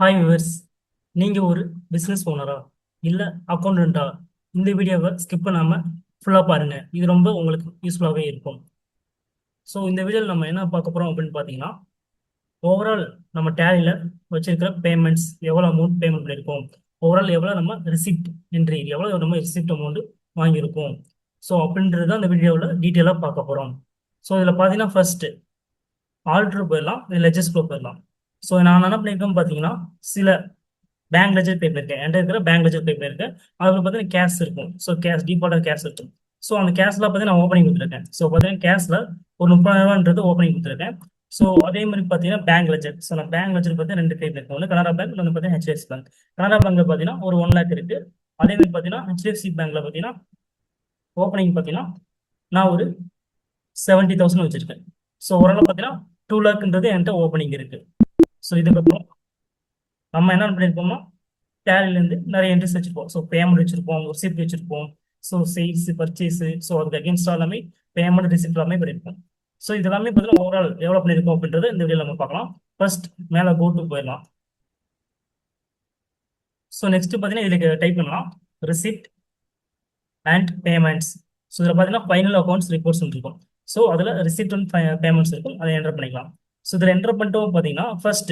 Hi viewers, நீங்கள் ஒரு business ஓனரா இல்லை அக்கௌண்டண்ட்டா? இந்த வீடியோவை ஸ்கிப் பண்ணாமல் ஃபுல்லாக பாருங்கள். இது ரொம்ப உங்களுக்கு யூஸ்ஃபுல்லாகவே இருக்கும். ஸோ இந்த வீடியோவில் நம்ம என்ன பார்க்க போகிறோம் அப்படின்னு பார்த்தீங்கன்னா, ஓவரால் நம்ம டேலியில் வச்சிருக்கிற பேமெண்ட்ஸ் எவ்வளோ அமௌண்ட் பேமெண்ட் பண்ணியிருக்கோம், ஓவரால் எவ்வளோ நம்ம ரிசிப்ட் என்ட்ரி, எவ்வளோ நம்ம ரிசிப்ட் அமௌண்ட் வாங்கியிருக்கோம். ஸோ அப்படின்றது தான் இந்த வீடியோவில் டீட்டெயிலாக பார்க்க போகிறோம். ஸோ இதில் பார்த்தீங்கன்னா ஃபர்ஸ்ட் ஆல்ட்ரு போயிடலாம், இல்லை லெஜஸ்க்குள்ள போயிடலாம். ஸோ நான் என்ன பண்ணியிருக்கேன் பார்த்தீங்கன்னா, சில பேங்க் லெஜர் பே பண்ணியிருக்கேன். என்கிட்ட இருக்கிற பேங்க் லெஜர் பே பண்ணியிருக்கேன். அதில் பார்த்தீங்கன்னா கேஷ் இருக்கும். ஸோ கேஷ் டிஃபால்ட்டாக கேஷ் இருக்கும். ஸோ அந்த கேஷ்ல பார்த்தீங்கன்னா நான் ஓப்பனிங் கொடுத்துருக்கேன். ஸோ பார்த்தீங்கன்னா கேஷ்ல ஒரு 30,000ன்றது ஓப்பனிங் கொடுத்துருக்கேன். ஸோ அதே மாதிரி பார்த்தீங்கன்னா பேங்க் லெஜர். ஸோ நான் பேங்க் லெஜர் பார்த்தீங்கன்னா ரெண்டு பே பண்ணியிருக்கேன். ஒன்று கனரா பேங்க், ஒன்று பார்த்தீங்கன்னா ஹெச்டிஎஃப்சி பேங்க். கனரா பேங்க்ல பார்த்தீங்கன்னா ஒரு 1 லேக் இருக்கு. அதே மாதிரி பார்த்தீங்கன்னா ஹெச்டிஎஃப்சி பேங்க்ல பார்த்தீங்கன்னா ஓப்பனிங் பார்த்தீங்கன்னா நான் ஒரு 70,000 வச்சிருக்கேன். ஸோ ஓரளவு பார்த்தீங்கன்னா 2 லேக்ன்றது என்கிட்ட ஓப்பனிங் இருக்கு. ஸோ இதுக்கப்புறம் நம்ம என்ன பண்ணியிருக்கோம்னா டேலிலேருந்து நிறைய என்ட்ரிஸ் வச்சிருப்போம். ஸோ பேமெண்ட் வச்சிருப்போம், ரிசிப்ட் வச்சிருப்போம். ஸோ சேல்ஸ், பர்ச்சேஸ், ஸோ அதுக்கு அகேன்ஸ்டாக எல்லாமே பேமெண்ட் ரிசிப்ட் எல்லாமே பண்ணியிருப்போம். ஸோ இது எல்லாமே பார்த்தீங்கன்னா ஓவரால் எவ்வளோ பண்ணியிருக்கோம் அப்படின்றத இந்த வீடியோவில் நம்ம பார்க்கலாம். ஃபர்ஸ்ட் மேலே கோட்டு போயிடலாம். ஸோ நெக்ஸ்ட் பார்த்தீங்கன்னா இதுக்கு டைப் பண்ணலாம் ரிசிப்ட் அண்ட் பேமெண்ட்ஸ். ஸோ இதில் பார்த்தீங்கன்னா ஃபைனல் அக்கௌண்ட்ஸ் ரிப்போர்ட்ஸ் இருக்கும். ஸோ அதில் ரிசிப்ட் அண்ட் பேமெண்ட்ஸ் இருக்கும், அதை என்டர் பண்ணிக்கலாம். ஸோ இதில் என்டர் பண்ணிட்டோம் பார்த்தீங்கன்னா ஃபர்ஸ்ட்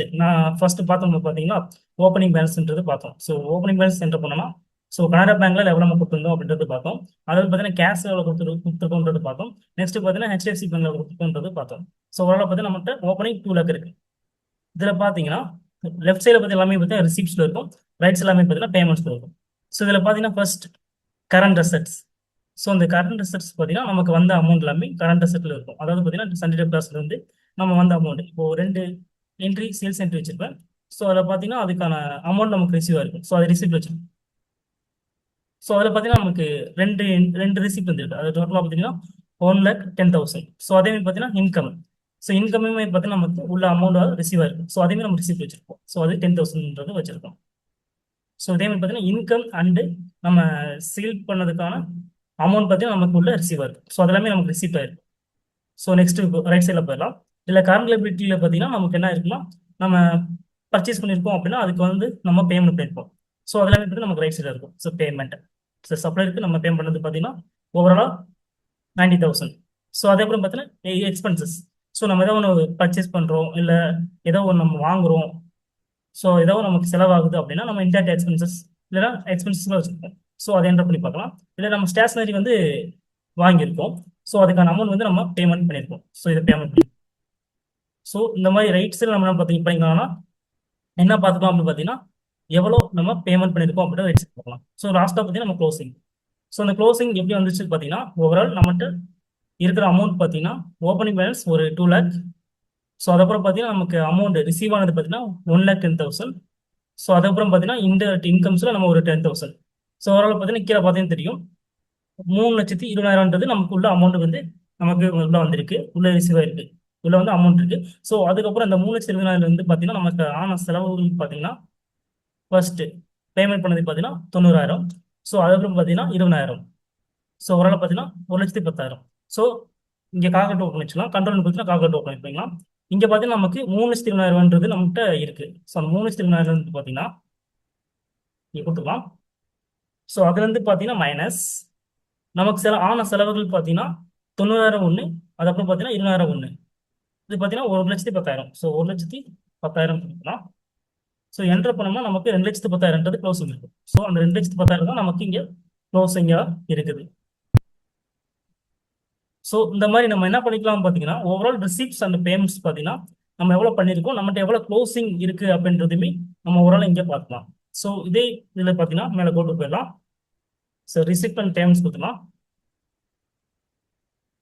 பார்த்தோம் பார்த்தீங்கன்னா ஓப்பனிங் பேலன்ஸ்ன்றது பார்த்தோம். ஸோ ஓப்பனிங் பேலன்ஸ் என்டர் பண்ணோம்னா ஸோ கனரா பேங்க்ல எவ்வளோ நம்ம கொடுத்துருந்தோம் அப்படின்றது பார்த்தோம். அதாவது பார்த்தீங்கன்னா கேஷ் எவ்வளோ கொடுத்துருக்கோன்றது பார்த்தோம். நெக்ஸ்ட் பார்த்தீங்கன்னா ஹெச்டிஎஃப்சி பேங்க்ல கொடுத்துருக்கோன்றது பார்த்தோம். ஸோ ஓவரால் பார்த்தீங்கன்னா நம்மகிட்ட ஓப்பனிங் 2 லேக் இருக்கு. இதில் பார்த்தீங்கன்னா லெஃப்ட் சைடில் பார்த்து எல்லாமே பார்த்தீங்கன்னா ரிசிப்ட்ஸ்ல இருக்கும், ரைட் சைட் எல்லாமே பார்த்தீங்கன்னா பேமெண்ட்ஸ்ல இருக்கும். ஸோ இதில் பார்த்தீங்கன்னா ஃபர்ஸ்ட் கரண்ட் அசெட்ஸ். ஸோ இந்த கரண்ட் அசெட்ஸ் பார்த்தீங்கன்னா நமக்கு வந்த அமௌண்ட் எல்லாமே கரண்ட் அசெட்ல இருக்கும். அதாவது பார்த்தீங்கன்னா சண்டே டெப்டாஸ்ல இருந்து நம்ம வந்த அமௌண்ட் இப்போ ரெண்டு என்ட்ரி சேல்ஸ் என்ட்ரி வச்சிருப்பேன். ஸோ அதில் பார்த்தீங்கன்னா அதுக்கான அமௌண்ட் நமக்கு ரிசீவ் ஆயிருக்கும். ஸோ அது ரிசிப்ட் வச்சிருக்கோம். ஸோ அதில் பார்த்தீங்கன்னா நமக்கு ரெண்டு ரெண்டு ரிசிப்ட் வந்துருக்கு. அது டோட்டலாக பார்த்தீங்கன்னா 1,10,000. ஸோ அதே மாதிரி பார்த்தீங்கன்னா இன்கம். ஸோ இன்கமுமே பார்த்தீங்கன்னா நமக்கு உள்ள அமௌண்ட் ரிசீவ் ஆயிருக்கும். ஸோ அதே மாதிரி நம்ம ரிசிப்ட் வச்சிருப்போம். ஸோ அது 10,000ன்றது வச்சிருக்கோம். ஸோ இதே மாதிரி பார்த்தீங்கன்னா இன்கம் அண்டு நம்ம சேல் பண்ணதுக்கான அமௌண்ட் பார்த்தீங்கன்னா நமக்கு உள்ள ரிசீவ் ஆயிருக்கு. ஸோ அதெல்லாமே நமக்கு ரிசீவ் ஆயிருக்கு. ஸோ நெக்ஸ்ட் ரைட் சைடில் போயிடலாம். இதில் கரண்ட் லைபிலிட்டியில் பார்த்தீங்கன்னா நமக்கு என்ன இருக்குன்னா, நம்ம பர்ச்சேஸ் பண்ணியிருக்கோம் அப்படின்னா அதுக்கு வந்து நம்ம பேமெண்ட் பண்ணியிருப்போம். ஸோ அதெல்லாமே பார்த்தீங்கன்னா நமக்கு ரைட் சைடில் இருக்கும். So payment. ஸோ சப்ளைருக்கு நம்ம பேமெண்ட் பண்ணது பார்த்தீங்கன்னா ஓவராலாக 90,000. ஸோ அதேபுறம் பார்த்தீங்கன்னா எக்ஸ்பென்சஸ். ஸோ நம்ம ஏதோ ஒன்று பர்ச்சேஸ் பண்ணுறோம், இல்லை ஏதோ ஒன்று நம்ம வாங்குறோம், ஸோ ஏதோ நமக்கு செலவாகுது அப்படின்னா நம்ம இன்டர்ட் எக்ஸ்பென்சஸ் இல்லைன்னா எக்ஸ்பென்சஸ்லாம் வச்சுருக்கோம். ஸோ அதை என்டர் பண்ணி பார்க்கலாம். இல்லை நம்ம ஸ்டேஷனரி வந்து வாங்கியிருக்கோம். ஸோ அதுக்கான அமௌண்ட் வந்து நம்ம பேமெண்ட் பண்ணியிருக்கோம். ஸோ இதை பேமெண்ட் பண்ணி ஸோ இந்த மாதிரி ரைட் சைடில் நம்ம என்ன பண்ணிக்கலாம்னா என்ன பார்த்துக்கலாம் அப்படின்னு பார்த்தீங்கன்னா எவ்வளோ நம்ம பேமெண்ட் பண்ணியிருக்கோம் அப்படின்றத ரைட் சைட் பார்க்கலாம். ஸோ லாஸ்ட்டாக பார்த்தீங்கன்னா நம்ம க்ளோசிங். ஸோ அந்த க்ளோசிங் எப்படி வந்துச்சு பார்த்தீங்கன்னா ஓவரால் நம்மகிட்ட இருக்கிற அமௌண்ட் பார்த்தீங்கன்னா ஓப்பனிங் பேலன்ஸ் ஒரு 2 லேக். ஸோ அதுக்கப்புறம் பார்த்தீங்கன்னா நமக்கு அமௌண்ட் ரிசீவ் ஆனது பார்த்தீங்கன்னா 1,10,000. ஸோ அதுக்கப்புறம் பார்த்தீங்கன்னா இந்த இன்கம்ஸில் நம்ம ஒரு 10,000. ஸோ ஓவரால் பார்த்தீங்கன்னா கீழே பார்த்தீங்கன்னா தெரியும் 3,20,000ன்றது நமக்கு உள்ள அமௌண்ட் வந்து நமக்கு உள்ள வந்திருக்கு, உள்ள ரிசீவ் ஆயிருக்கு, உள்ள வந்து அமௌண்ட் இருக்கு. ஸோ அதுக்கப்புறம் இந்த 3,20,000 வந்து பார்த்தீங்கன்னா நமக்கு ஆன செலவுகள் பார்த்தீங்கன்னா ஃபர்ஸ்ட் பேமெண்ட் பண்ணது பார்த்தீங்கன்னா 90,000. ஸோ அதுக்கப்புறம் பார்த்தீங்கன்னா 20,000. ஸோ ஓவரால் பார்த்தீங்கன்னா 1,10,000. ஸோ இங்கே கால்குலேட் ஓப்பன் வச்சுக்கலாம். கண்ட்ரோல் பார்த்தீங்கன்னா கால்குலேட் ஓப்பன் பண்ணிக்கலாம். இங்கே பார்த்தீங்கன்னா நமக்கு 3,20,000ன்றது நம்மகிட்ட இருக்கு. ஸோ அந்த 3,20,000 வந்து பார்த்தீங்கன்னா இங்கே கொடுத்துக்கலாம். ஸோ அதுலேருந்து பார்த்தீங்கன்னா மைனஸ் நமக்கு ஆன செலவுகள் பார்த்தீங்கன்னா 90,000 ஒன்று, அதுக்கப்புறம் பார்த்தீங்கன்னா 20,000 ஒன்று. இது பார்த்தீங்கன்னா 1,10,000. ஸோ 1,10,000 கொடுக்கலாம். ஸோ என்டர் பண்ணோம்னா நமக்கு 2,10,000ன்றது க்ளோசிங் இருக்கும். ஸோ அந்த 2,10,000 தான் நமக்கு இங்கே க்ளோசிங்காக இருக்குது. ஸோ இந்த மாதிரி நம்ம என்ன பண்ணிக்கலாம் பார்த்தீங்கன்னா ஓவரால் ரிசீப்ட்ஸ் அண்ட் பேமெண்ட்ஸ் பார்த்தீங்கன்னா நம்ம எவ்வளோ பண்ணியிருக்கோம், நம்மகிட்ட எவ்வளோ க்ளோசிங் இருக்கு அப்படின்றதுமே நம்ம ஓவரால் இங்கே பார்க்கலாம். ஸோ இதே இதில் பார்த்தீங்கன்னா மேலே கொண்டு போயிடலாம். ஸோ ரிசிப்ட் அண்ட் பேமெண்ட்ஸ் கொடுத்துக்கலாம்.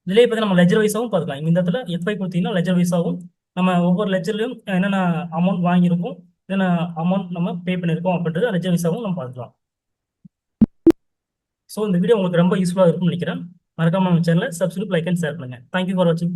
இதுலேயே பற்றி நம்ம லெஜர் வைஸாகவும் பார்த்துக்கலாம். இந்த இடத்துல எஃப்ஐ கொடுத்தீங்கன்னா லெஜர் வைஸாகவும் நம்ம ஒவ்வொரு லெஜர்லையும் என்னென்ன அமௌண்ட் வாங்கியிருக்கோம், என்னென்ன அமௌண்ட் நம்ம பே பண்ணியிருக்கோம் அப்படின்றது லெஜர் வைஸாகவும் நம்ம பார்த்துக்கலாம். ஸோ இந்த வீடியோ உங்களுக்கு ரொம்ப யூஸ்ஃபுல்லாக இருக்கும்னு நினைக்கிறேன். மறக்காம நம்ம சேனலை சப்ஸ்கிரைப், லைக் அண்ட் ஷேர் பண்ணுங்க. தேங்க்யூ ஃபார் வாட்சிங்.